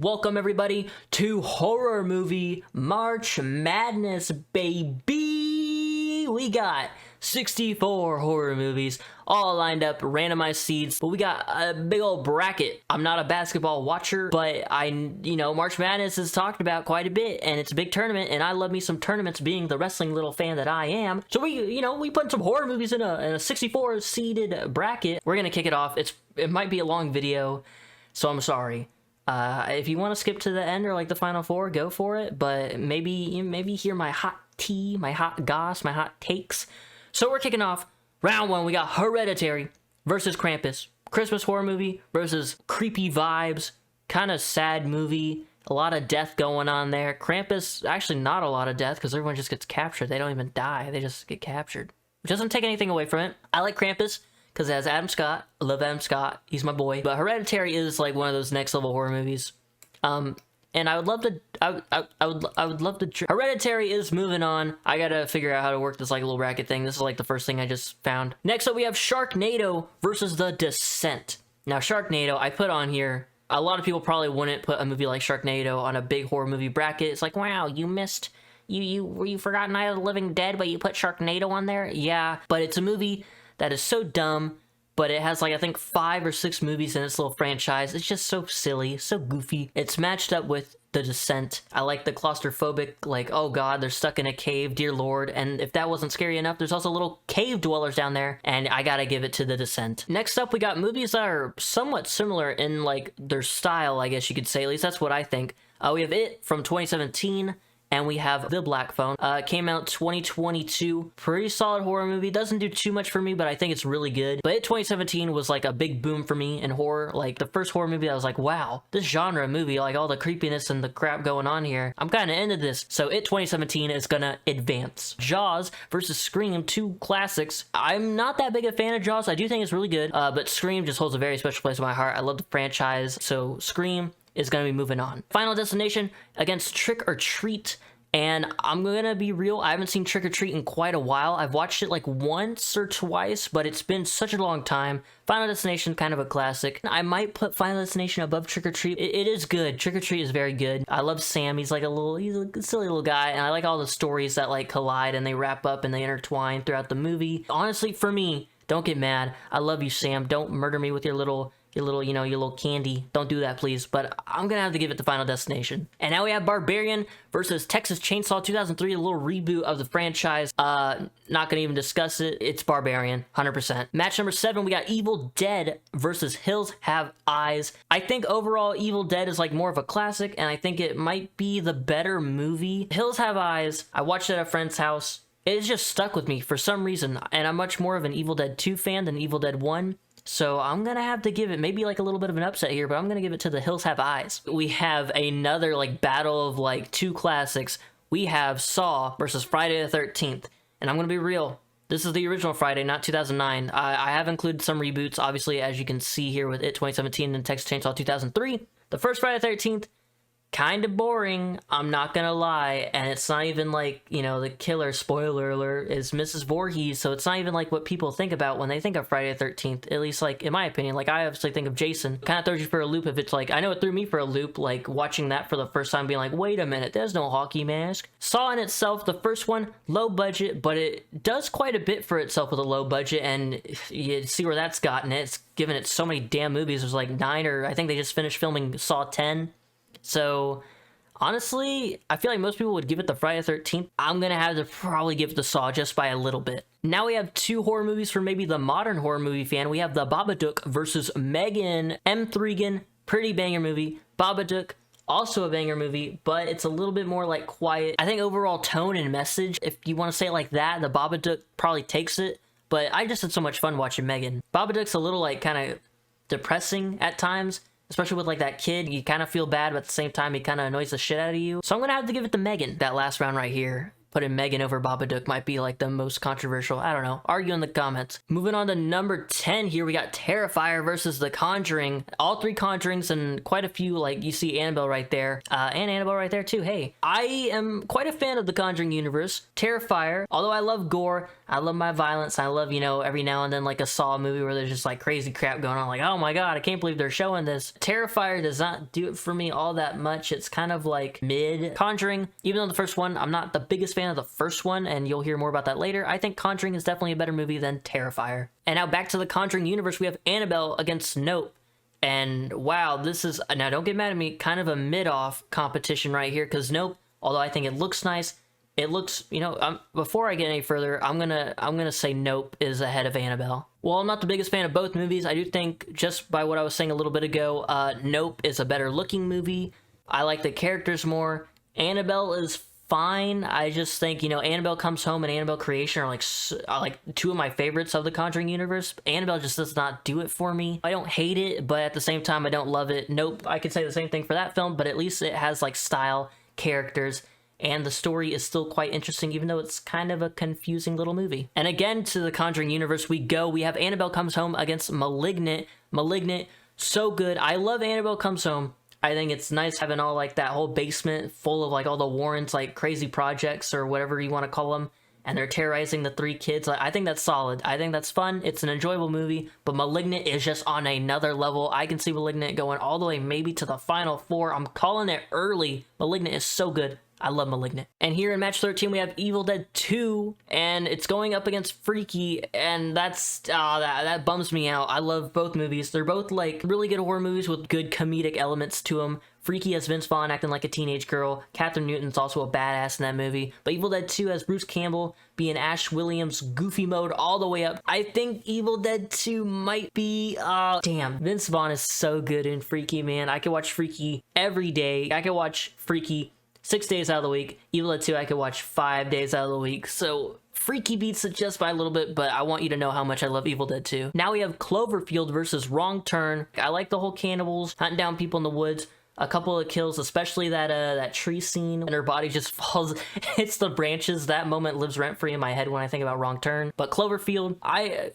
Welcome everybody to horror movie March Madness, baby! We got 64 horror movies all lined up, randomized seeds, but we got a big old bracket. I'm not a basketball watcher, but March Madness is talked about quite a bit, and it's a big tournament, and I love me some tournaments being the wrestling little fan that I am. So we put some horror movies in a 64 seeded bracket. We're gonna kick it off. It might be a long video, so I'm sorry. If you want to skip to the end or like the final four, go for it. But maybe hear my hot tea, my hot goss, my hot takes. So we're kicking off round one. We got Hereditary versus Krampus. Christmas horror movie versus creepy vibes. Kind of sad movie. A lot of death going on there. Krampus, actually not a lot of death because everyone just gets captured. They don't even die. They just get captured. Which doesn't take anything away from it. I like Krampus because it has Adam Scott. I love Adam Scott. He's my boy. But Hereditary is like one of those next level horror movies. And I would love to, I would love to, Hereditary is moving on. I gotta figure out how to work this like little bracket thing. This is like the first thing I just found. Next up we have Sharknado versus The Descent. Now Sharknado, I put on here, a lot of people probably wouldn't put a movie like Sharknado on a big horror movie bracket. It's like, wow, you missed, you forgot Night of the Living Dead, but you put Sharknado on there? Yeah, but it's a movie that is so dumb, but it has like, I think 5 or 6 movies in its little franchise. It's just so silly, so goofy. It's matched up with The Descent. I like the claustrophobic, like, oh god, they're stuck in a cave, dear lord. And if that wasn't scary enough, there's also little cave dwellers down there, and I gotta give it to The Descent. Next up, we got movies that are somewhat similar in like their style, I guess you could say. At least that's what I think. We have It from 2017. And we have The Black Phone. Came out 2022. Pretty solid horror movie. Doesn't do too much for me, but I think it's really good. But It 2017 was like a big boom for me in horror. Like the first horror movie, I was like, wow, this genre movie, like all the creepiness and the crap going on here, I'm kind of into this. So It 2017 is gonna advance. Jaws versus Scream, 2 classics. I'm not that big a fan of Jaws. I do think it's really good, but Scream just holds a very special place in my heart. I love the franchise, so Scream is going to be moving on. Final Destination against Trick or Treat. And I'm going to be real, I haven't seen Trick or Treat in quite a while. I've watched it like once or twice, but it's been such a long time. Final Destination, kind of a classic. I might put Final Destination above Trick or Treat. It is good. Trick or Treat is very good. I love Sam. He's like he's a silly little guy. And I like all the stories that like collide and they wrap up and they intertwine throughout the movie. Honestly, for me, don't get mad. I love you, Sam. Don't murder me with your little candy. Don't do that, please. But I'm gonna have to give it to Final Destination. And now we have Barbarian versus Texas Chainsaw 2003, a little reboot of the franchise. Not gonna even discuss it. It's Barbarian, 100%. Match number 7, we got Evil Dead versus Hills Have Eyes. I think overall Evil Dead is like more of a classic, and I think it might be the better movie. Hills Have Eyes, I watched it at a friend's house. It's just stuck with me for some reason, and I'm much more of an Evil Dead 2 fan than Evil Dead 1. So I'm gonna have to give it maybe like a little bit of an upset here, but I'm gonna give it to The Hills Have Eyes. We have another like battle of like 2 classics. We have Saw versus Friday the 13th. And I'm gonna be real, this is the original Friday, not 2009. I have included some reboots, obviously, as you can see here with It 2017 and Texas Chainsaw 2003. The first Friday the 13th, kind of boring, I'm not gonna lie, and it's not even like, the killer, spoiler alert, is Mrs. Voorhees, so it's not even like what people think about when they think of Friday the 13th, at least like in my opinion. Like I obviously think of Jason. Kind of throws you for a loop if it's like, I know it threw me for a loop, like watching that for the first time being like, wait a minute, there's no hockey mask. Saw in itself, the first one, low budget, but it does quite a bit for itself with a low budget, and you see where that's gotten it. It's given it so many damn movies. There's like 9, or I think they just finished filming Saw 10. So, honestly, I feel like most people would give it the Friday the 13th. I'm gonna have to probably give it the Saw just by a little bit. Now we have 2 horror movies for maybe the modern horror movie fan. We have The Babadook versus Malignant and M3GAN. Pretty banger movie. Babadook, also a banger movie, but it's a little bit more like quiet. I think overall tone and message, if you want to say it like that, The Babadook probably takes it. But I just had so much fun watching Megan. Babadook's a little like kind of depressing at times. Especially with like that kid, you kind of feel bad, but at the same time, he kind of annoys the shit out of you. So I'm gonna have to give it to Megan, that last round right here. putting Megan over Babadook might be like the most controversial. I don't know. Argue in the comments. Moving on to number 10 here, we got Terrifier versus The Conjuring. All three Conjurings and quite a few, like you see Annabelle right there, and Annabelle right there too. Hey, I am quite a fan of the Conjuring universe. Terrifier, although I love gore, I love my violence, I love, you know, every now and then like a Saw movie where there's just like crazy crap going on, like, oh my god, I can't believe they're showing this. Terrifier does not do it for me all that much. It's kind of like mid. Conjuring, even though the first one, I'm not the biggest fan of the first one, and you'll hear more about that later, I think Conjuring is definitely a better movie than Terrifier. And now back to the Conjuring universe, we have Annabelle against Nope. And wow, this is, now don't get mad at me, kind of a mid-off competition right here, because Nope, although I think it looks nice, it looks, you know, before I get any further, I'm gonna say Nope is ahead of Annabelle. While I'm not the biggest fan of both movies, I do think, just by what I was saying a little bit ago, Nope is a better looking movie. I like the characters more. Annabelle is fine. I just think, you know, Annabelle Comes Home and Annabelle Creation are like two of my favorites of the Conjuring universe. Annabelle just does not do it for me. I don't hate it, but at the same time, I don't love it. Nope, I could say the same thing for that film, but at least it has like style, characters, and the story is still quite interesting, even though it's kind of a confusing little movie. And again, to the Conjuring universe we go. We have Annabelle Comes Home against Malignant. Malignant, so good. I love Annabelle Comes Home. I think it's nice having all like that whole basement full of like all the Warrens like crazy projects or whatever you want to call them, and they're terrorizing the three kids. Like, I think that's solid. I think that's fun. It's an enjoyable movie, but Malignant is just on another level. I can see Malignant going all the way maybe to the final four. I'm calling it early. Malignant is so good. I love Malignant. And here in match 13, we have Evil Dead 2, and it's going up against Freaky, and that bums me out. I love both movies. They're both like really good horror movies with good comedic elements to them. Freaky has Vince Vaughn acting like a teenage girl. Catherine Newton's also a badass in that movie. But Evil Dead 2 has Bruce Campbell being Ash Williams goofy mode all the way up. I think Evil Dead 2 might be, damn. Vince Vaughn is so good in Freaky, man. I could watch Freaky every day. I could watch Freaky 6 days out of the week. Evil Dead 2 I could watch 5 days out of the week. So Freaky beats it just by a little bit, but I want you to know how much I love Evil Dead 2. Now we have Cloverfield versus Wrong Turn. I like the whole cannibals, hunting down people in the woods. A couple of kills, especially that tree scene, and her body just falls, hits the branches. That moment lives rent-free in my head when I think about Wrong Turn. But Cloverfield,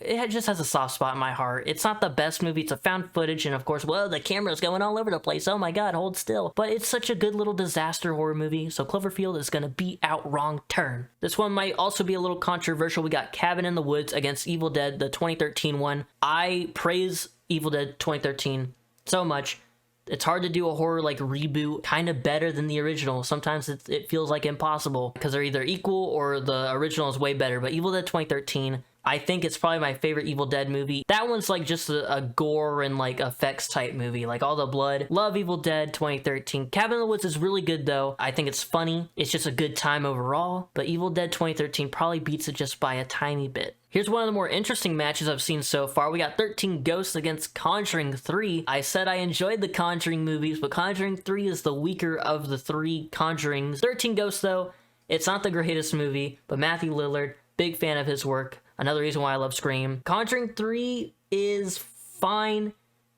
it just has a soft spot in my heart. It's not the best movie. It's a found footage, and of course, well, the camera's going all over the place. Oh my god, hold still. But it's such a good little disaster horror movie, so Cloverfield is gonna beat out Wrong Turn. This one might also be a little controversial. We got Cabin in the Woods against Evil Dead, the 2013 one. I praise Evil Dead 2013 so much. It's hard to do a horror like reboot kind of better than the original. Sometimes it feels like impossible because they're either equal or the original is way better. But Evil Dead 2013, I think it's probably my favorite Evil Dead movie. That one's like just a gore and like effects type movie, like all the blood. Love Evil Dead 2013. Cabin in the Woods is really good though. I think it's funny. It's just a good time overall. But Evil Dead 2013 probably beats it just by a tiny bit. Here's one of the more interesting matches I've seen so far. We got 13 Ghosts against Conjuring 3. I said I enjoyed the Conjuring movies, but Conjuring 3 is the weaker of the three Conjurings. 13 Ghosts, though, it's not the greatest movie, but Matthew Lillard, big fan of his work. Another reason why I love Scream. Conjuring 3 is fine.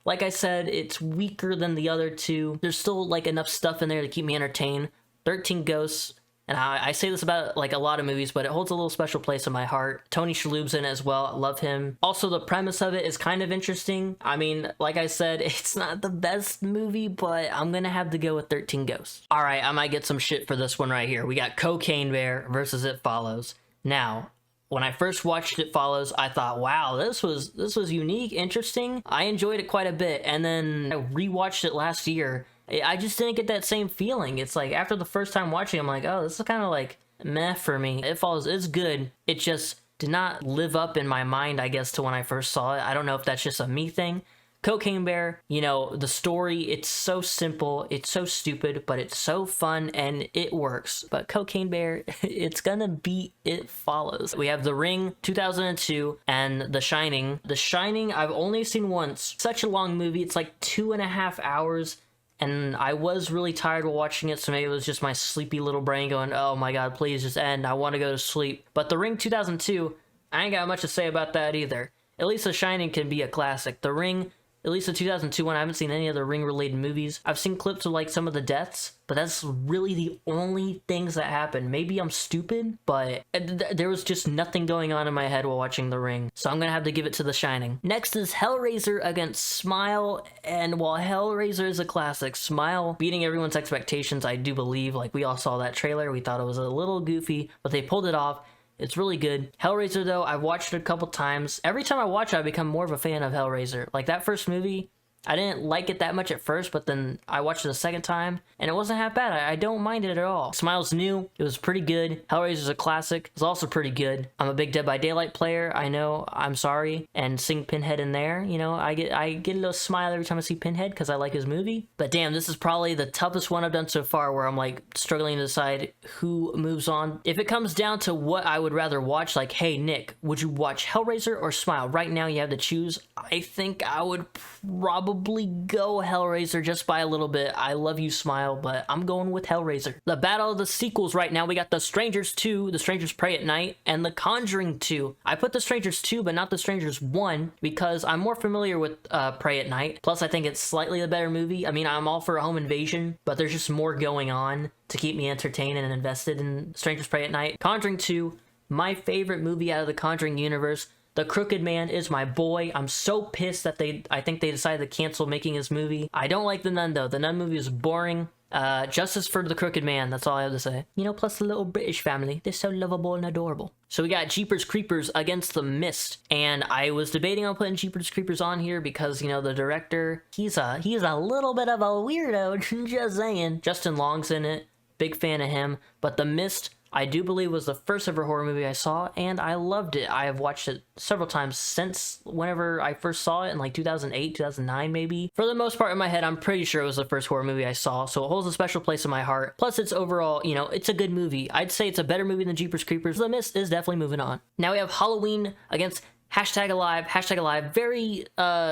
Like I said, it's weaker than the other two. There's still like enough stuff in there to keep me entertained. 13 Ghosts. And I say this about like a lot of movies, but it holds a little special place in my heart. Tony Shalhoub's in it as well. I love him. Also, the premise of it is kind of interesting. I mean, like I said, it's not the best movie, but I'm gonna have to go with 13 Ghosts. All right, I might get some shit for this one right here. We got Cocaine Bear versus It Follows. Now, when I first watched It Follows, I thought, wow, this was unique, interesting. I enjoyed it quite a bit, and then I rewatched it last year. I just didn't get that same feeling. It's like, after the first time watching, I'm like, oh, this is kind of like meh for me. It Follows is good. It just did not live up in my mind, I guess, to when I first saw it. I don't know if that's just a me thing. Cocaine Bear, you know, the story, it's so simple, it's so stupid, but it's so fun, and it works. But Cocaine Bear, it's gonna beat It Follows. We have The Ring, 2002, and The Shining. The Shining, I've only seen once. Such a long movie, it's like 2.5 hours, and I was really tired while watching it, so maybe it was just my sleepy little brain going, oh my god, please just end, I want to go to sleep. But The Ring 2002, I ain't got much to say about that either. At least The Shining can be a classic. The Ring, at least the 2002 one. I haven't seen any other Ring-related movies. I've seen clips of like some of the deaths, but that's really the only things that happened. Maybe I'm stupid, but there was just nothing going on in my head while watching The Ring. So I'm gonna have to give it to The Shining. Next is Hellraiser against Smile, and while Hellraiser is a classic, Smile beating everyone's expectations, I do believe. Like, we all saw that trailer, we thought it was a little goofy, but they pulled it off. It's really good. Hellraiser, though, I've watched it a couple times. Every time I watch it, I become more of a fan of Hellraiser. Like, that first movie, I didn't like it that much at first, but then I watched it a second time, and it wasn't half bad. I don't mind it at all. Smile's new. It was pretty good. Hellraiser's a classic. It's also pretty good. I'm a big Dead by Daylight player. I know. I'm sorry. And seeing Pinhead in there, you know, I get a little smile every time I see Pinhead because I like his movie. But damn, this is probably the toughest one I've done so far, where I'm like struggling to decide who moves on. If it comes down to what I would rather watch, like, hey, Nick, would you watch Hellraiser or Smile? Right now, you have to choose. I think I would probably go Hellraiser just by a little bit. I love you, Smile, but I'm going with Hellraiser. The battle of the sequels right now, we got The Strangers 2, The Strangers Prey at Night, and The Conjuring 2. I put The Strangers 2, but not The Strangers 1, because I'm more familiar with Prey at Night. Plus, I think it's slightly a better movie. I mean, I'm all for a home invasion, but there's just more going on to keep me entertained and invested in Strangers Prey at Night. Conjuring 2, my favorite movie out of the Conjuring universe. The Crooked Man is my boy. I'm so pissed that I think they decided to cancel making this movie. I don't like The Nun, though. The Nun movie is boring. Justice for the Crooked Man, that's all I have to say. You know, plus the little British family. They're so lovable and adorable. So we got Jeepers Creepers against The Mist, and I was debating on putting Jeepers Creepers on here because, you know, the director, he's a little bit of a weirdo, just saying. Justin Long's in it. Big fan of him. But The Mist, I do believe, was the first ever horror movie I saw, and I loved it. I have watched it several times since whenever I first saw it in like 2008, 2009 maybe. For the most part in my head, I'm pretty sure it was the first horror movie I saw, so it holds a special place in my heart. Plus, it's overall, you know, it's a good movie. I'd say it's a better movie than Jeepers Creepers. The Mist is definitely moving on. Now we have Halloween against Hashtag Alive. Very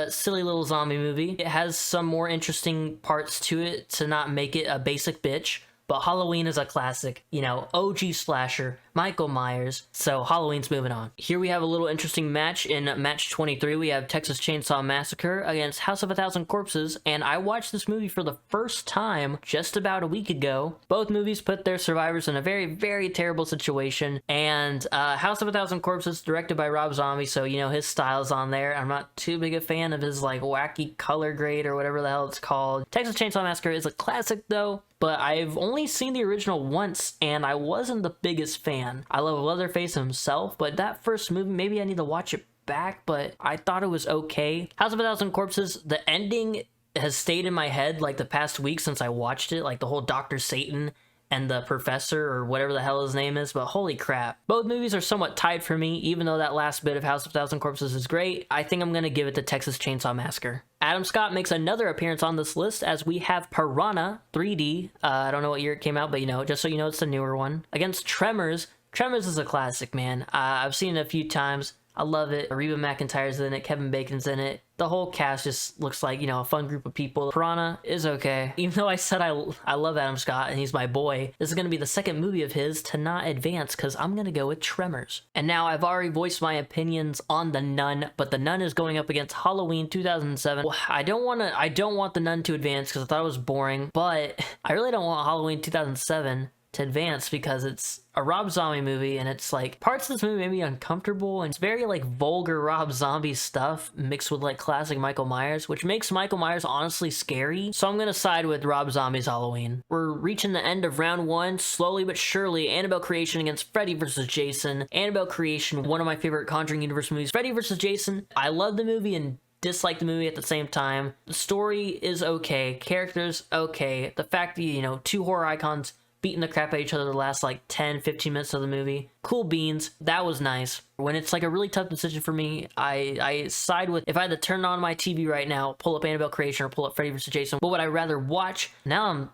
silly little zombie movie. It has some more interesting parts to it to not make it a basic bitch. But Halloween is a classic, you know, OG slasher, Michael Myers, so Halloween's moving on. Here we have a little interesting match. In match 23, we have Texas Chainsaw Massacre against House of a Thousand Corpses, and I watched this movie for the first time just about a week ago. Both movies put their survivors in a very, very terrible situation, and House of a Thousand Corpses, directed by Rob Zombie, so, you know, his style's on there. I'm not too big a fan of his, like, wacky color grade or whatever the hell it's called. Texas Chainsaw Massacre is a classic, though, but I've only seen the original once, and I wasn't the biggest fan. I love Leatherface himself, but that first movie, maybe I need to watch it back, but I thought it was okay. House of a Thousand Corpses, the ending has stayed in my head like the past week since I watched it, like the whole Dr. Satan and the professor or whatever the hell his name is, but holy crap. Both movies are somewhat tied for me, even though that last bit of House of a Thousand Corpses is great. I think I'm gonna give it to Texas Chainsaw Massacre. Adam Scott makes another appearance on this list as we have Piranha 3D. I don't know what year it came out, but you know, just so you know, it's the newer one. Against Tremors. Tremors is a classic, man. I've seen it a few times. I love it. Reba McEntire's in it. Kevin Bacon's in it. The whole cast just looks like, you know, a fun group of people. Piranha is okay. Even though I said I love Adam Scott and he's my boy, this is going to be the second movie of his to not advance because I'm going to go with Tremors. And now I've already voiced my opinions on The Nun, but The Nun is going up against Halloween 2007. Well, I don't want The Nun to advance because I thought it was boring, but I really don't want Halloween 2007 to advance because it's a Rob Zombie movie, and it's like parts of this movie made me uncomfortable, and it's very like vulgar Rob Zombie stuff mixed with like classic Michael Myers, which makes Michael Myers honestly scary. So I'm gonna side with Rob Zombie's Halloween. We're reaching the end of round one, slowly but surely. Annabelle Creation against Freddy vs. Jason. Annabelle Creation, one of my favorite Conjuring universe movies. Freddy vs. Jason, I love the movie and dislike the movie at the same time. The story is okay, characters okay. The fact that, you know, two horror icons beating the crap out of each other the last like 10-15 minutes of the movie, cool beans. That was nice. When it's like a really tough decision for me, I side with, if I had to turn on my TV right now, pull up Annabelle Creation or pull up Freddy vs. Jason, what would I rather watch? Now I'm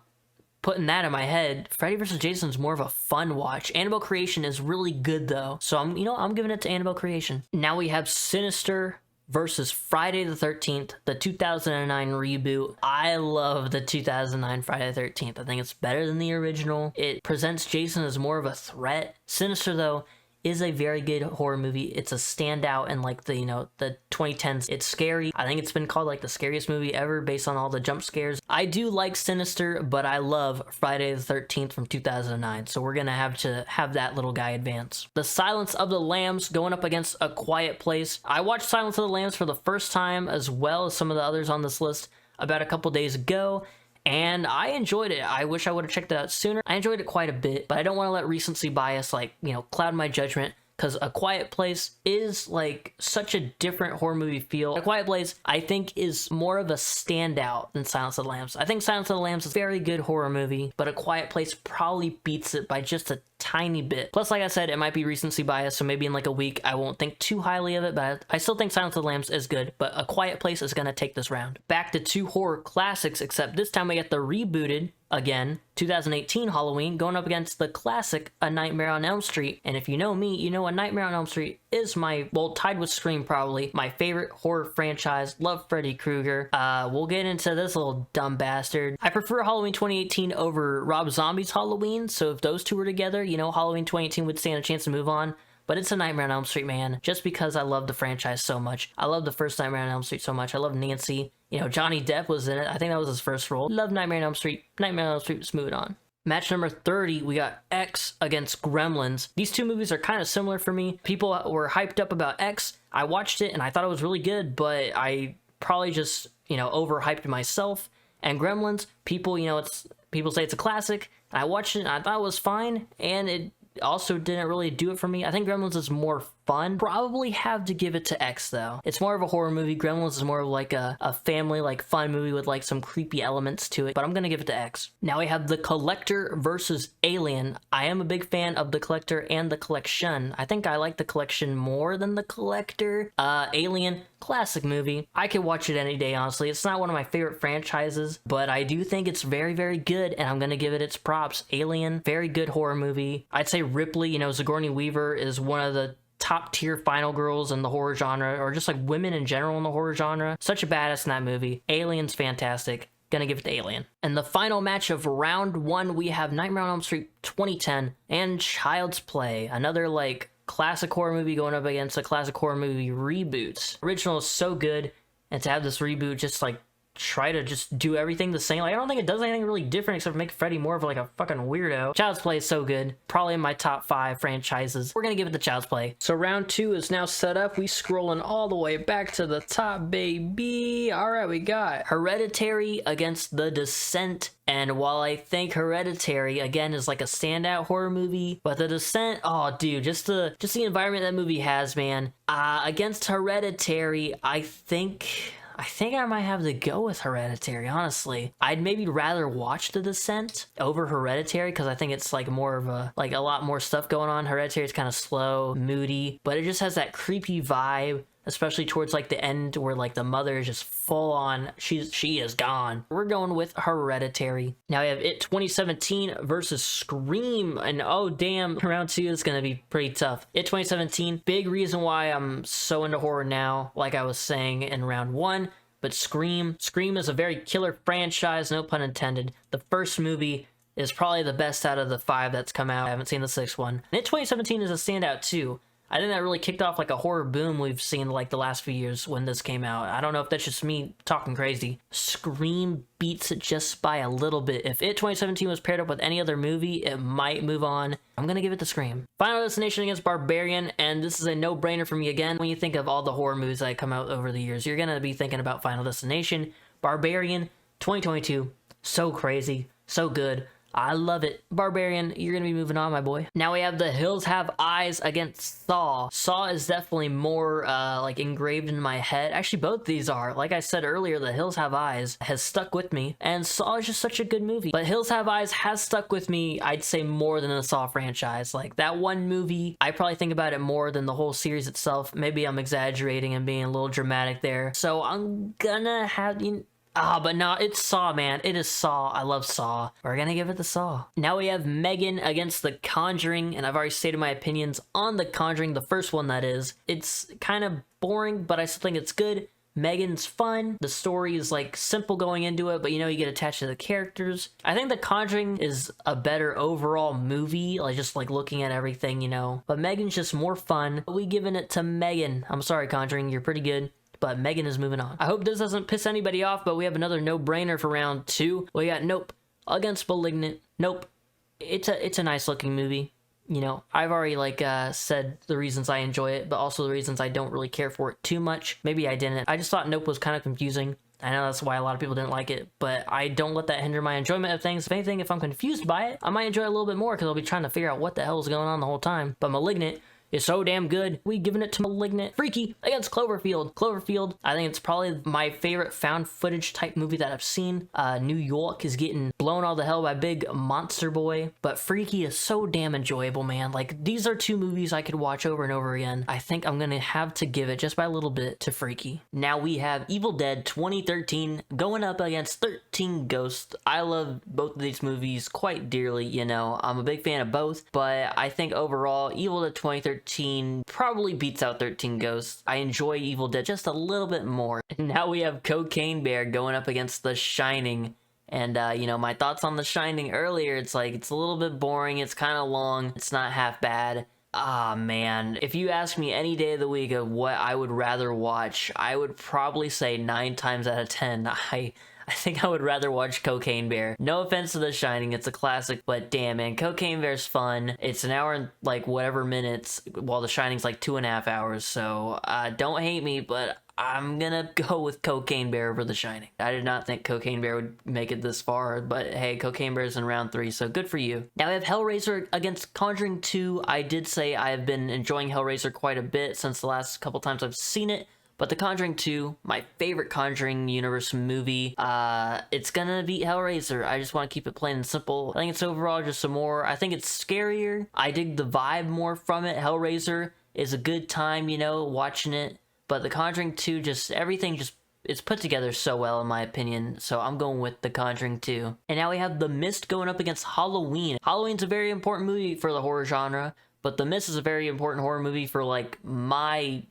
putting that in my head. Freddy vs. Jason is more of a fun watch. Annabelle Creation is really good though, so I'm giving it to Annabelle Creation. Now we have Sinister versus Friday the 13th, the 2009 reboot. I love the 2009 Friday the 13th. I think it's better than the original. It presents Jason as more of a threat. Sinister, though, is a very good horror movie. It's a standout in like the, the 2010s. It's scary. I think it's been called like the scariest movie ever based on all the jump scares. I do like Sinister, but I love Friday the 13th from 2009. So we're gonna have to have that little guy advance. The Silence of the Lambs going up against A Quiet Place. I watched Silence of the Lambs for the first time as well as some of the others on this list about a couple days ago, and I enjoyed it. I wish I would have checked it out sooner. I enjoyed it quite a bit, but I don't want to let recency bias cloud my judgment, because A Quiet Place is like such a different horror movie feel. A Quiet Place, I think, is more of a standout than Silence of the Lambs. I think Silence of the Lambs is a very good horror movie, but A Quiet Place probably beats it by just a tiny bit. Plus, like I said, it might be recency bias, so maybe in like a week I won't think too highly of it, but I still think Silence of the Lambs is good, but A Quiet Place is gonna take this round. Back to two horror classics, except this time we get the rebooted, again, 2018 Halloween, going up against the classic A Nightmare on Elm Street. And if you know me, you know A Nightmare on Elm Street is my, well, tied with Scream probably, my favorite horror franchise. Love Freddy Krueger. We'll get into this little dumb bastard. I prefer Halloween 2018 over Rob Zombie's Halloween, so if those two were together, Halloween 2018 would stand a chance to move on. But it's A Nightmare on Elm Street, man, just because I love the franchise so much. I love the first Nightmare on Elm Street so much. I love Nancy. Johnny Depp was in it. I think that was his first role. Love Nightmare on Elm Street. Nightmare on Elm Street, let's move it on. Match number 30, we got X against Gremlins. These two movies are kind of similar for me. People were hyped up about X. I watched it and I thought it was really good, but I probably just, overhyped myself. And Gremlins, people say it's a classic. I watched it and I thought it was fine, and it also didn't really do it for me. I think Gremlins is more fun. Probably have to give it to X though. It's more of a horror movie. Gremlins is more of like a family, like fun movie with like some creepy elements to it, but I'm gonna give it to X. Now we have The Collector versus Alien. I am a big fan of The Collector and The Collection. I think I like The Collection more than The Collector. Alien, classic movie. I could watch it any day, honestly. It's not one of my favorite franchises, but I do think it's very, very good, and I'm gonna give it its props. Alien, very good horror movie. I'd say Ripley, Sigourney Weaver is one of the top tier final girls in the horror genre, or just like women in general in the horror genre. Such a badass in that movie. Alien's fantastic. Gonna give it to Alien. And the final match of round one, we have Nightmare on Elm Street 2010 and Child's Play. Another like classic horror movie going up against a classic horror movie reboot. Original is so good, and to have this reboot just like try to just do everything the same. Like, I don't think it does anything really different except for make Freddy more of like a fucking weirdo. Child's Play is so good. Probably in my top 5 franchises. We're gonna give it to Child's Play. So round 2 is now set up. We scrolling all the way back to the top, baby. All right, we got Hereditary against The Descent. And while I think Hereditary, again, is like a standout horror movie, but The Descent, oh, dude, just the environment that movie has, man. Against Hereditary, I think I might have to go with Hereditary, honestly. I'd maybe rather watch The Descent over Hereditary, because I think it's like more of a lot more stuff going on. Hereditary is kind of slow, moody, but it just has that creepy vibe, especially towards like the end where like the mother is just full on, she is gone. We're going with Hereditary. Now we have It 2017 versus Scream, and oh damn, round 2 is gonna be pretty tough. It 2017, big reason why I'm so into horror now, like I was saying in round 1, but Scream is a very killer franchise, no pun intended. The first movie is probably the best out of the 5 that's come out. I haven't seen the 6th one. And It 2017 is a standout too. I think that really kicked off like a horror boom we've seen like the last few years when this came out. I don't know if that's just me talking crazy. Scream beats it just by a little bit. If It 2017 was paired up with any other movie, it might move on. I'm gonna give it to Scream. Final Destination against Barbarian, and this is a no-brainer for me again. When you think of all the horror movies that come out over the years, you're gonna be thinking about Final Destination. Barbarian, 2022, so crazy, so good. I love it. Barbarian, you're gonna be moving on, my boy. Now we have The Hills Have Eyes against Saw. Saw is definitely more like engraved in my head. Actually, both these are. Like I said earlier, The Hills Have Eyes has stuck with me, and Saw is just such a good movie. But Hills Have Eyes has stuck with me, I'd say, more than the Saw franchise. Like, that one movie, I probably think about it more than the whole series itself. Maybe I'm exaggerating and being a little dramatic there. So I'm gonna have... but no, it's Saw, man. It is Saw. I love Saw. We're gonna give it to Saw. Now we have M3GAN against The Conjuring, and I've already stated my opinions on The Conjuring, the first one that is. It's kind of boring, but I still think it's good. Megan's fun. The story is like simple going into it, but you know, you get attached to the characters. I think The Conjuring is a better overall movie, like just like looking at everything, you know. But Megan's just more fun. We giving it to Megan. I'm sorry, Conjuring, you're pretty good, but Megan is moving on. I hope this doesn't piss anybody off, but we have another no-brainer for round 2. We got Nope against Malignant. Nope. It's a nice looking movie. You know, I've already like said the reasons I enjoy it, but also the reasons I don't really care for it too much. Maybe I didn't. I just thought Nope was kind of confusing. I know that's why a lot of people didn't like it, but I don't let that hinder my enjoyment of things. If anything, if I'm confused by it, I might enjoy it a little bit more because I'll be trying to figure out what the hell is going on the whole time. But Malignant is so damn good. We giving it to Malignant. Freaky against Cloverfield. Cloverfield, I think it's probably my favorite found footage type movie that I've seen. New York is getting blown all the hell by Big Monster Boy, but Freaky is so damn enjoyable, man. Like, these are 2 movies I could watch over and over again. I think I'm gonna have to give it just by a little bit to Freaky. Now we have Evil Dead 2013 going up against 13 Ghosts. I love both of these movies quite dearly, you know. I'm a big fan of both, but I think overall Evil Dead 2013 probably beats out 13 Ghosts. I enjoy Evil Dead just a little bit more. And now we have Cocaine Bear going up against The Shining. And, you know, my thoughts on The Shining earlier, it's like, it's a little bit boring, it's kind of long, it's not half bad. Ah, man. If you ask me any day of the week of what I would rather watch, I would probably say 9 times out of 10, I think I would rather watch Cocaine Bear. No offense to The Shining, it's a classic, but damn, man, Cocaine Bear's fun. It's an hour and like whatever minutes, while The Shining's like 2.5 hours, so don't hate me, but I'm gonna go with Cocaine Bear over The Shining. I did not think Cocaine Bear would make it this far, but hey, Cocaine Bear's in round 3, so good for you. Now we have Hellraiser against Conjuring 2. I did say I've been enjoying Hellraiser quite a bit since the last couple times I've seen it. But The Conjuring 2, my favorite Conjuring universe movie, it's gonna beat Hellraiser. I just want to keep it plain and simple. I think it's overall just some more, I think it's scarier. I dig the vibe more from it. Hellraiser is a good time, you know, watching it. But The Conjuring 2, just everything just, it's put together so well in my opinion. So I'm going with The Conjuring 2. And now we have The Mist going up against Halloween. Halloween's a very important movie for the horror genre, but The Mist is a very important horror movie for like my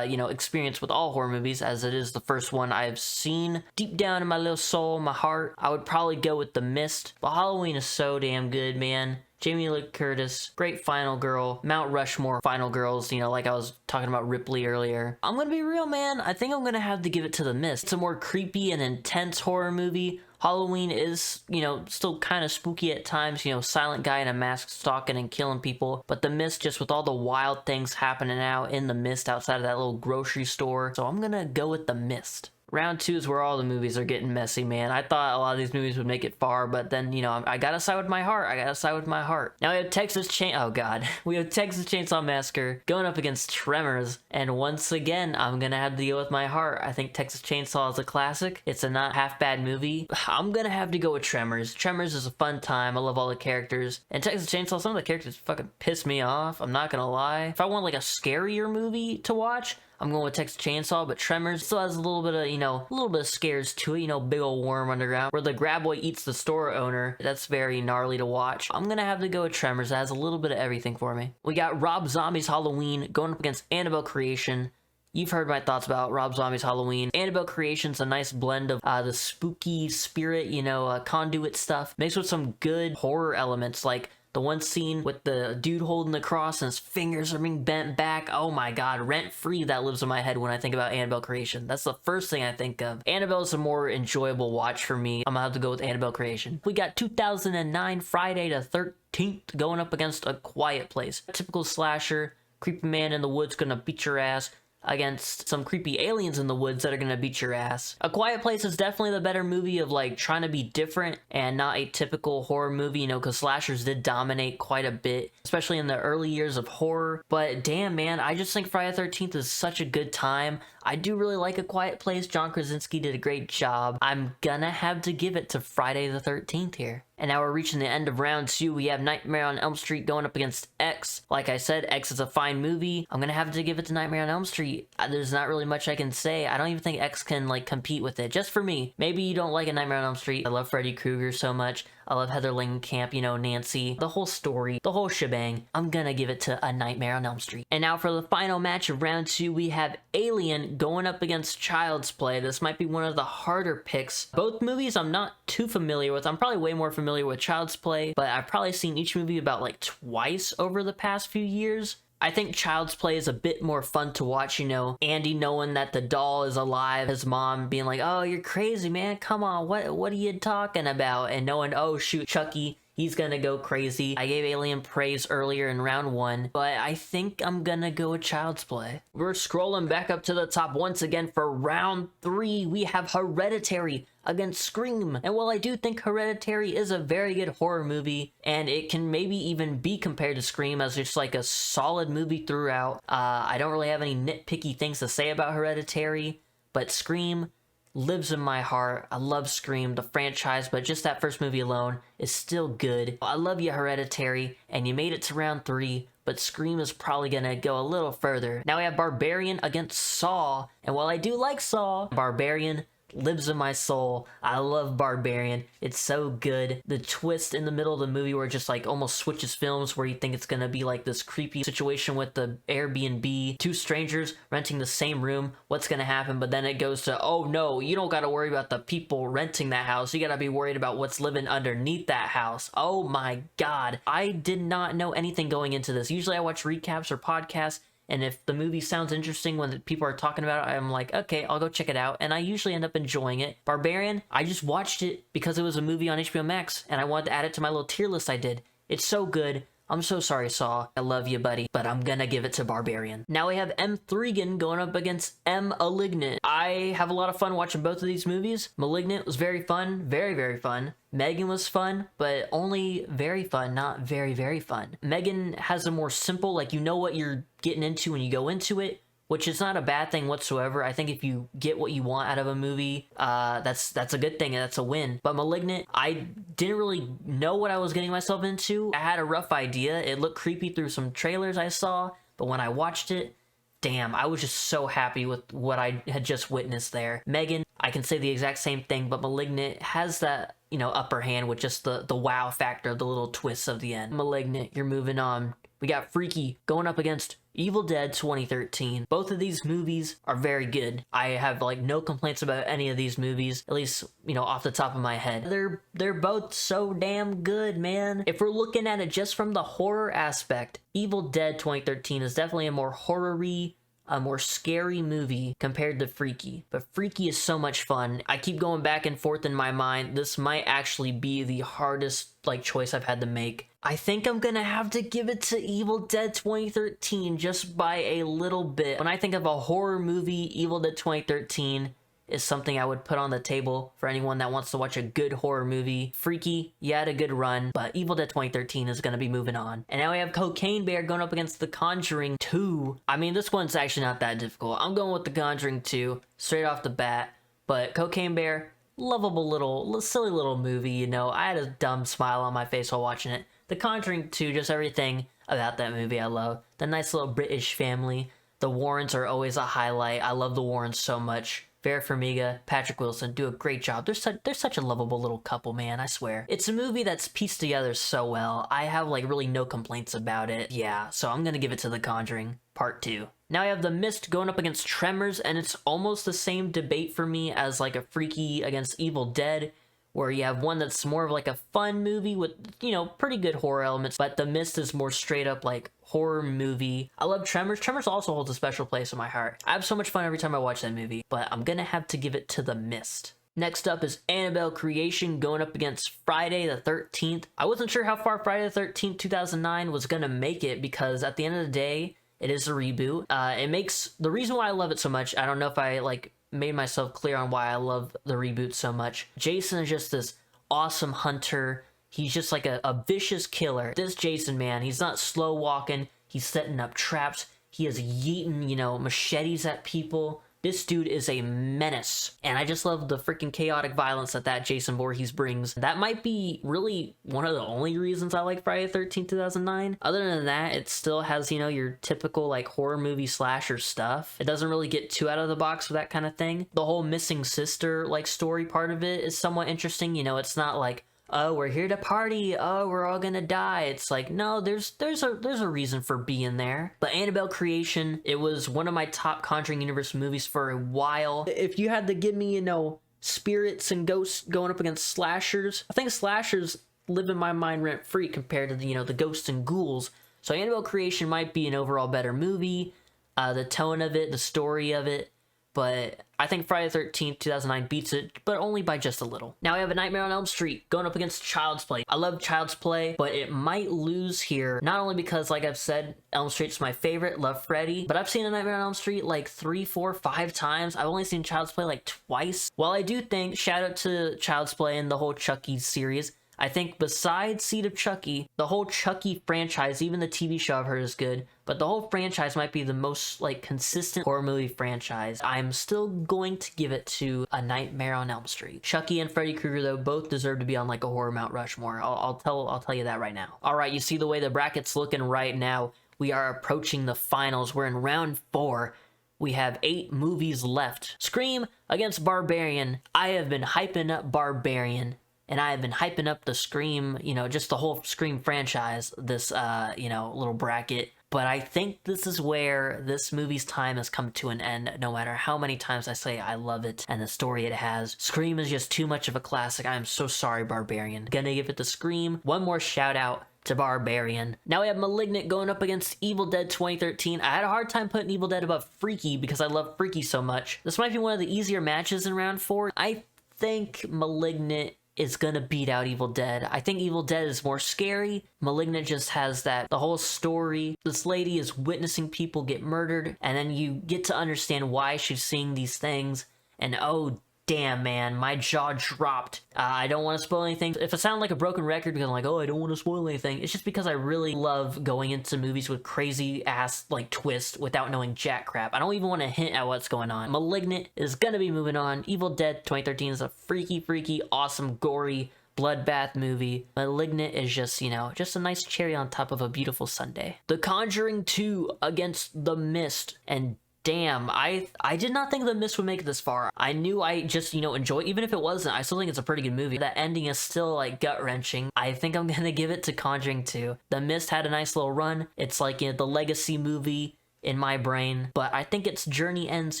you know, experience with all horror movies, as it is the first one I've seen. Deep down in my little soul, my heart, I would probably go with The Mist. But Halloween is so damn good, man. Jamie Lee Curtis, great final girl. Mount Rushmore final girls, you know, like I was talking about Ripley earlier. I'm gonna be real, man. I think I'm gonna have to give it to The Mist. It's a more creepy and intense horror movie. Halloween is, you know, still kind of spooky at times, you know, silent guy in a mask stalking and killing people. But The Mist, just with all the wild things happening out in The Mist outside of that little grocery store. So I'm gonna go with The Mist. Round 2 is where all the movies are getting messy, man. I thought a lot of these movies would make it far, but then, you know, I gotta side with my heart. I gotta side with my heart. Now we have oh god. We have Texas Chainsaw Massacre going up against Tremors. And once again, I'm gonna have to go with my heart. I think Texas Chainsaw is a classic. It's a not half bad movie. I'm gonna have to go with Tremors. Tremors is a fun time. I love all the characters. And Texas Chainsaw, some of the characters fucking piss me off. I'm not gonna lie. If I want like a scarier movie to watch, I'm going with Texas Chainsaw, but Tremors still has a little bit of, you know, a little bit of scares to it, you know, big old worm underground, where the graboid eats the store owner. That's very gnarly to watch. I'm gonna have to go with Tremors. It has a little bit of everything for me. We got Rob Zombie's Halloween going up against Annabelle Creation. You've heard my thoughts about Rob Zombie's Halloween. Annabelle Creation's a nice blend of the spooky spirit, you know, conduit stuff, mixed with some good horror elements, like the one scene with the dude holding the cross and his fingers are being bent back. Oh my god, rent-free that lives in my head when I think about Annabelle Creation. That's the first thing I think of. Annabelle's a more enjoyable watch for me. I'm gonna have to go with Annabelle Creation. We got 2009 Friday the 13th going up against A Quiet Place. A typical slasher, creepy man in the woods gonna beat your ass against some creepy aliens in the woods that are gonna beat your ass. A Quiet Place is definitely the better movie of like trying to be different and not a typical horror movie, you know, because slashers did dominate quite a bit, especially in the early years of horror. But damn, man, I just think Friday the 13th is such a good time. I do really like A Quiet Place. John Krasinski did a great job. I'm gonna have to give it to Friday the 13th here. And now we're reaching the end of round 2. We have Nightmare on Elm Street going up against X. Like I said, X is a fine movie. I'm gonna have to give it to Nightmare on Elm Street. There's not really much I can say. I don't even think X can like compete with it. Just for me. Maybe you don't like A Nightmare on Elm Street. I love Freddy Krueger so much. I love Heather Langenkamp, you know, Nancy, the whole story, the whole shebang. I'm gonna give it to A Nightmare on Elm Street. And now for the final match of round 2, we have Alien going up against Child's Play. This might be one of the harder picks. Both movies I'm not too familiar with. I'm probably way more familiar with Child's Play, but I've probably seen each movie about like twice over the past few years. I think Child's Play is a bit more fun to watch, you know, Andy knowing that the doll is alive, his mom being like, oh, you're crazy, man, come on, what are you talking about? And knowing, oh, shoot, Chucky, he's gonna go crazy. I gave Alien praise earlier in round 1, but I think I'm gonna go with Child's Play. We're scrolling back up to the top once again for round 3. We have Hereditary against Scream. And while I do think Hereditary is a very good horror movie, and it can maybe even be compared to Scream as just like a solid movie throughout, I don't really have any nitpicky things to say about Hereditary, but Scream lives in my heart. I love Scream, the franchise, but just that first movie alone is still good. I love you, Hereditary, and you made it to round 3, but Scream is probably gonna go a little further. Now we have Barbarian against Saw, and while I do like Saw, Barbarian lives in my soul. I love Barbarian. It's so good. The twist in the middle of the movie where it just like almost switches films, where you think it's gonna be like this creepy situation with the Airbnb, 2 strangers renting the same room, what's gonna happen, but then it goes to, oh no, you don't gotta worry about the people renting that house, you gotta be worried about what's living underneath that house. Oh my god. I did not know anything going into this. Usually I watch recaps or podcasts, and if the movie sounds interesting when people are talking about it, I'm like, okay, I'll go check it out. And I usually end up enjoying it. Barbarian, I just watched it because it was a movie on HBO Max, and I wanted to add it to my little tier list I did. It's so good. I'm so sorry, Saw. I love you, buddy, but I'm gonna give it to Barbarian. Now we have M3GAN going up against Malignant. I have a lot of fun watching both of these movies. Malignant was very fun, very, very fun. M3GAN was fun, but only very fun, not very, very fun. M3GAN has a more simple, like, you know what you're getting into when you go into it, which is not a bad thing whatsoever. I think if you get what you want out of a movie, that's a good thing, and that's a win. But Malignant, I didn't really know what I was getting myself into. I had a rough idea. It looked creepy through some trailers I saw, but when I watched it, damn, I was just so happy with what I had just witnessed there. M3GAN, I can say the exact same thing, but Malignant has that, you know, upper hand with just the wow factor, the little twists of the end. Malignant, you're moving on. We got Freaky going up against Evil Dead 2013. Both of these movies are very good. I have like no complaints about any of these movies, at least, you know, off the top of my head. They're both so damn good, man. If we're looking at it just from the horror aspect, Evil Dead 2013 is definitely a more horror-y, a more scary movie compared to Freaky. But Freaky is so much fun. I keep going back and forth in my mind. This might actually be the hardest like choice I've had to make. I think I'm gonna have to give it to Evil Dead 2013 just by a little bit. When I think of a horror movie, Evil Dead 2013 is something I would put on the table for anyone that wants to watch a good horror movie. Freaky, you had a good run, but Evil Dead 2013 is gonna be moving on. And now we have Cocaine Bear going up against The Conjuring 2. I mean, this one's actually not that difficult. I'm going with The Conjuring 2, straight off the bat. But Cocaine Bear, lovable little, silly little movie, you know. I had a dumb smile on my face while watching it. The Conjuring 2, just everything about that movie I love. The nice little British family. The Warrens are always a highlight. I love the Warrens so much. Vera Farmiga, Patrick Wilson do a great job. They're such a lovable little couple, man, I swear. It's a movie that's pieced together so well. I have like really no complaints about it. Yeah, so I'm gonna give it to The Conjuring Part 2. Now I have The Mist going up against Tremors, and it's almost the same debate for me as like a Freaky against Evil Dead, where you have one that's more of like a fun movie with, you know, pretty good horror elements, but The Mist is more straight up like horror movie. I love Tremors. Tremors also holds a special place in my heart. I have so much fun every time I watch that movie, but I'm gonna have to give it to The Mist. Next up is Annabelle Creation going up against Friday the 13th. I wasn't sure how far Friday the 13th, 2009 was gonna make it, because at the end of the day, it is a reboot. It makes, the reason why I love it so much, I don't know if I like made myself clear on why I love the reboot so much. Jason is just this awesome hunter. He's just like a vicious killer. This Jason, man, he's not slow walking. He's setting up traps. He is yeeting, you know, machetes at people. This dude is a menace. And I just love the freaking chaotic violence that Jason Voorhees brings. That might be really one of the only reasons I like Friday the 13th, 2009. Other than that, it still has, you know, your typical like horror movie slasher stuff. It doesn't really get too out of the box with that kind of thing. The whole missing sister like story part of it is somewhat interesting. You know, it's not like, oh, we're here to party, oh, we're all gonna die. It's like, no, there's a reason for being there. The Annabelle Creation, it was one of my top Conjuring universe movies for a while. If you had to give me, you know, spirits and ghosts going up against slashers, I think slashers live in my mind rent free compared to the, you know, the ghosts and ghouls. So Annabelle Creation might be an overall better movie, the tone of it, the story of it, but I think Friday the 13th, 2009 beats it, but only by just a little. Now we have A Nightmare on Elm Street going up against Child's Play. I love Child's Play, but it might lose here, not only because, like I've said, Elm Street's my favorite, love Freddy, but I've seen A Nightmare on Elm Street like 3, 4, 5 times. I've only seen Child's Play like twice. While I do think, shout out to Child's Play and the whole Chucky series, I think besides Seed of Chucky, the whole Chucky franchise, even the TV show I've heard is good, but the whole franchise might be the most like consistent horror movie franchise. I'm still going to give it to A Nightmare on Elm Street. Chucky and Freddy Krueger though both deserve to be on like a horror Mount Rushmore. I'll tell you that right now. All right, you see the way the bracket's looking right now. We are approaching the finals. We're in round 4. We have 8 movies left. Scream against Barbarian. I have been hyping up Barbarian, and I have been hyping up the Scream, you know, just the whole Scream franchise, this, you know, little bracket. But I think this is where this movie's time has come to an end, no matter how many times I say I love it and the story it has. Scream is just too much of a classic. I am so sorry, Barbarian. Gonna give it to Scream. One more shout out to Barbarian. Now we have Malignant going up against Evil Dead 2013. I had a hard time putting Evil Dead above Freaky because I love Freaky so much. This might be one of the easier matches in round 4. I think Malignant is gonna beat out Evil Dead. I think Evil Dead is more scary. Malignant just has that, the whole story. This lady is witnessing people get murdered, and then you get to understand why she's seeing these things, and oh damn, man, my jaw dropped. I don't want to spoil anything. If I sound like a broken record because I'm like, oh, I don't want to spoil anything, it's just because I really love going into movies with crazy ass like twists without knowing jack crap. I don't even want to hint at what's going on. Malignant is gonna be moving on. Evil Dead 2013 is a freaky, awesome, gory bloodbath movie. Malignant is just, you know, just a nice cherry on top of a beautiful Sunday. The Conjuring 2 against The Mist, and damn, I did not think The Mist would make it this far. I knew I just, you know, enjoy, even if it wasn't, I still think it's a pretty good movie. That ending is still, like, gut-wrenching. I think I'm gonna give it to Conjuring 2. The Mist had a nice little run. It's like, you know, the legacy movie in my brain, but I think its journey ends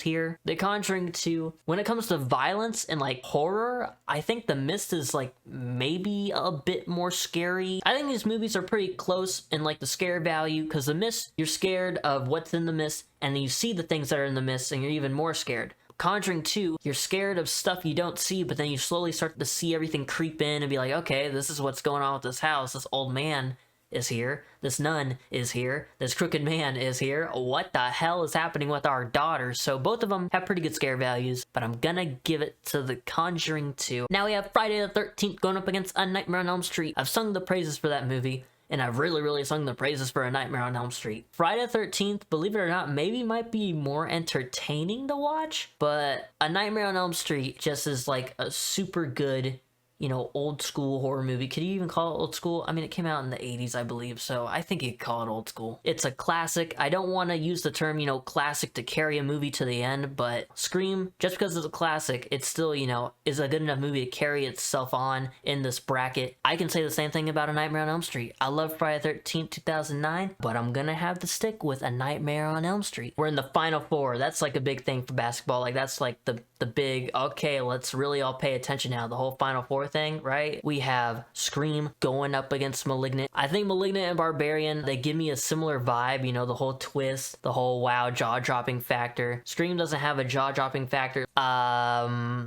here. The Conjuring 2, when it comes to violence and like horror, I think The Mist is like maybe a bit more scary. I think these movies are pretty close in like the scare value, because The Mist, you're scared of what's in the mist, and then you see the things that are in the mist and you're even more scared. Conjuring 2, you're scared of stuff you don't see, but then you slowly start to see everything creep in and be like, okay, this is what's going on with this house. This old man is here, this nun is here, this crooked man is here, what the hell is happening with our daughter? So both of them have pretty good scare values, but I'm gonna give it to The Conjuring 2. Now we have Friday the 13th going up against A Nightmare on Elm Street. I've sung the praises for that movie, and I've really sung the praises for A Nightmare on Elm Street. Friday the 13th, believe it or not, maybe might be more entertaining to watch, but A Nightmare on Elm Street just is like a super good, you know, old school horror movie. Could you even call it old school? I mean, it came out in the 80s, I believe, so I think you could call it old school. It's a classic. I don't want to use the term, you know, classic to carry a movie to the end, but Scream, just because it's a classic, it's still, you know, is a good enough movie to carry itself on in this bracket. I can say the same thing about A Nightmare on Elm Street. I love Friday the 13th, 2009, but I'm gonna have to stick with A Nightmare on Elm Street. We're in the Final Four. That's like a big thing for basketball. Like, that's like the big, okay, let's really all pay attention now, the whole Final Four thing, right? We have Scream going up against Malignant. I think Malignant and Barbarian, they give me a similar vibe, you know, the whole twist, the whole wow, jaw-dropping factor. Scream doesn't have a jaw-dropping factor.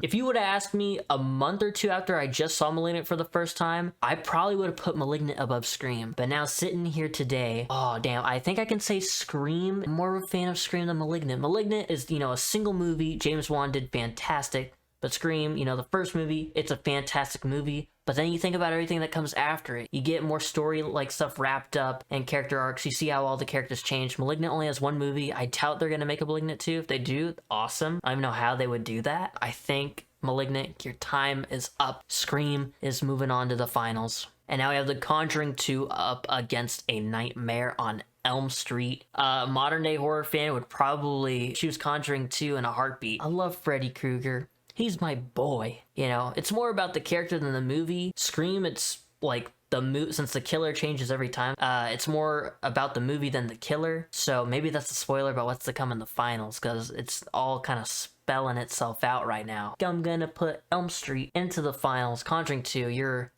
If you would have asked me a month or 2 after I just saw Malignant for the first time, I probably would have put Malignant above Scream. But now sitting here today, oh damn, I think I can say Scream. I'm more of a fan of Scream than Malignant. Malignant is, you know, a single movie. James Wan did fantastic. But Scream, you know, the first movie, it's a fantastic movie. But then you think about everything that comes after it. You get more story like stuff wrapped up and character arcs. You see how all the characters change. Malignant only has 1 movie. I doubt they're gonna make a Malignant 2. If they do, awesome. I don't even know how they would do that. I think Malignant, your time is up. Scream is moving on to the finals. And now we have The Conjuring 2 up against A Nightmare on Elm Street. Modern day horror fan would probably choose Conjuring 2 in a heartbeat. I love Freddy Krueger. he's my boy. You know, it's more about the character than the movie. Scream, it's like since the killer changes every time, it's more about the movie than the killer. So maybe that's a spoiler about what's to come in the finals, because it's all kind of spelling itself out right now. I'm gonna put Elm Street into the finals. Conjuring 2, you're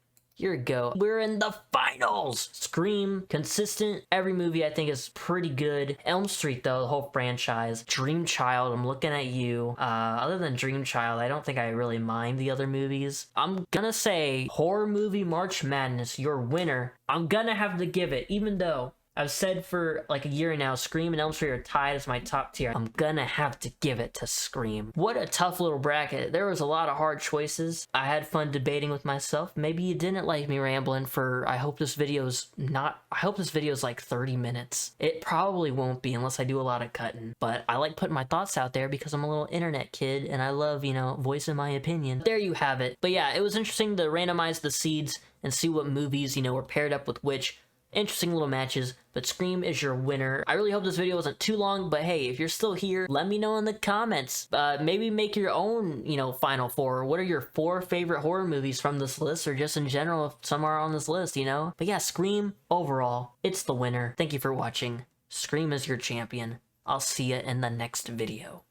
a go. We're in the finals! Scream, consistent. Every movie I think is pretty good. Elm Street though, the whole franchise. Dream Child, I'm looking at you. Other than Dream Child, I don't think I really mind the other movies. I'm gonna say horror movie March Madness, your winner. I'm gonna have to give it, even though I've said for like a year now, Scream and Elm Street are tied as my top tier. I'm gonna have to give it to Scream. What a tough little bracket. There was a lot of hard choices. I had fun debating with myself. Maybe you didn't like me rambling for, I hope this video's like 30 minutes. It probably won't be unless I do a lot of cutting. But I like putting my thoughts out there because I'm a little internet kid and I love, you know, voicing my opinion. There you have it. But yeah, it was interesting to randomize the seeds and see what movies, you know, were paired up with which. Interesting little matches, but Scream is your winner. I really hope this video wasn't too long, but hey, if you're still here, let me know in the comments. Maybe make your own, you know, final four. What are your 4 favorite horror movies from this list, or just in general if some are on this list, you know? But yeah, Scream, overall, it's the winner. Thank you for watching. Scream is your champion. I'll see you in the next video.